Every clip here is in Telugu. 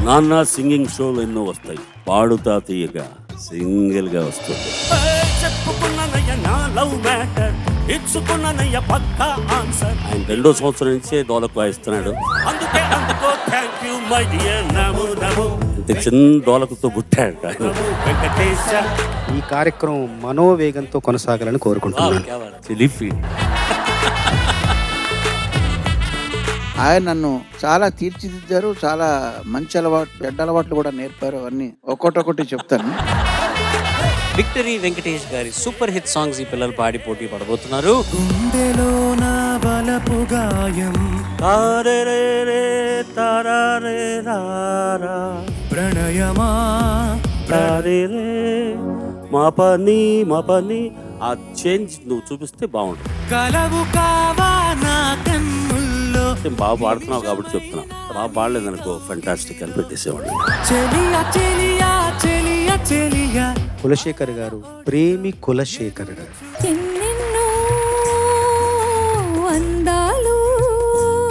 నాన్న సింగింగ్ షోలు ఎన్నో వస్తాయి, పాడుతా తీయగా సింగిల్ గా వస్తుంది. ఆయన 2వ సంవత్సరం నుంచే డోలకు వాయిస్తున్నాడు. ఇంత చిన్న డోలకుతో పుట్టాడు ఆయన. ఈ కార్యక్రమం మనోవేగంతో కొనసాగాలని కోరుకుంటున్నాను. ఆయన నన్ను చాలా తీర్చిదిద్దారు, చాలా మంచి అలవాటు, చెడ్డ అలవాట్లు కూడా నేర్పారు. అవన్నీ ఒక్కొక్కటి చెప్తాను. విక్టరీ వెంకటేష్ గారి సూపర్ హిట్ సాంగ్స్ ఈ పిల్లలు పాడి పోటీ పడబోతున్నారు. ప్రణయమా మా పని ఆ చేంజ్ నువ్వు చూపిస్తే బాగుంటుంది. బాగా పాడుతున్నావు కాబట్టి చెప్తున్నా, బాగా పాడలేదనుకో ఫెంటాస్టిక్ అని పెట్టేసేవాడు. కులశేఖర్ గారు, ప్రేమి కులశేఖర్ గారు.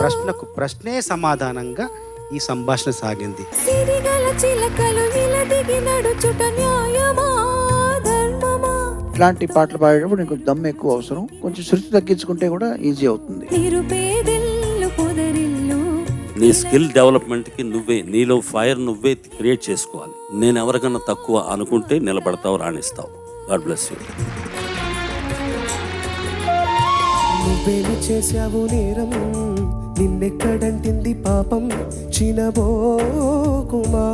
ప్రశ్నకు ప్రశ్నే సమాధానంగా ఈ సంభాషణ సాగింది. ఇట్లాంటి పాటలు పాడేటప్పుడు నీకు దమ్ము ఎక్కువ అవసరం, కొంచెం శృతి తగ్గించుకుంటే కూడా ఈజీ అవుతుంది. నీ స్కిల్ డెవలప్మెంట్ కి నీలో ఫైర్ నువ్వే క్రియేట్ చేసుకోవాలి. నేను ఎవరికన్నా తక్కువ అనుకుంటే నిలబడతావు, రాణిస్తావు. God bless you. నువ్వేమి చేశావు నేరం, నిన్నెక్కడంటింది పాపం, చినబోకుమా.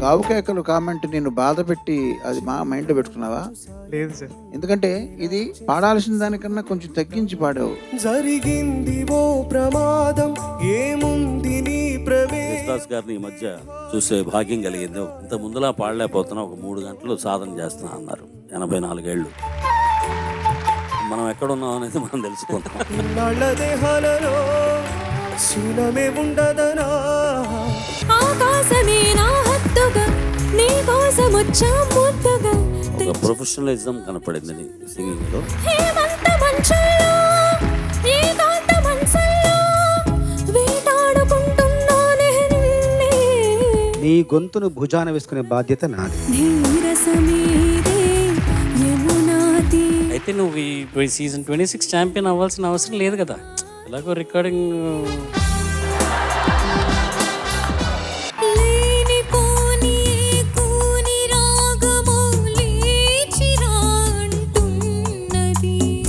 కావుకేకలు కామెంట్ నేను బాధ పెట్టి అది మా మైండ్ లో పెట్టుకున్నావా? లేదు సార్. ఎందుకంటే ఇది పాడాల్సిన దానికన్నా కొంచెం తగ్గించి పాడావు. జరిగింది ఓ ప్రమాదం, ఏముంది నీ దాస్ గారిని ఈ మధ్య చూసే భాగ్యం కలిగింది. ఇంత ముందులా పాడలేకపోతున్నా, ఒక 3 గంటలు సాధన చేస్తున్నా అన్నారు. 84 ఏళ్ళు. మనం ఎక్కడున్నాం అనేది మనం తెలుసుకుంటాం. దేహాలలో శూలమే ఉండదనా, ఒక ప్రొఫెషనలిజం కనపడింది సింగింగ్ లో. నీ గొంతును భుజాన వేసుకునే బాధ్యత నాది. అయితే నువ్వు ఈ సీజన్ 26 ఛాంపియన్ అవ్వాల్సిన అవసరం లేదు కదా, ఎలాగో రికార్డింగ్.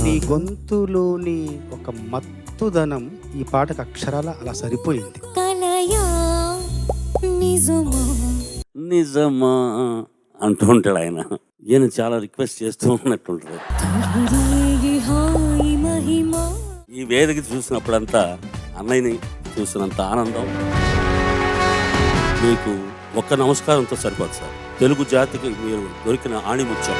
నీ గొంతులోని ఒక మత్తుదనం ఈ పాటకు అక్షరాల అలా సరిపోయింది. నిజమా అంటూ ఉంటాడు ఆయన. ఈయన చాలా రిక్వెస్ట్ చేస్తూ ఉన్నట్టుంటారు. ఈ వేదిక చూసినప్పుడంతా అన్నయ్యని చూసినంత ఆనందం మీకు ఒక్క నమస్కారంతో సరిపోదు సార్. తెలుగు జాతికి మీరు దొరికిన ఆణిముత్యం.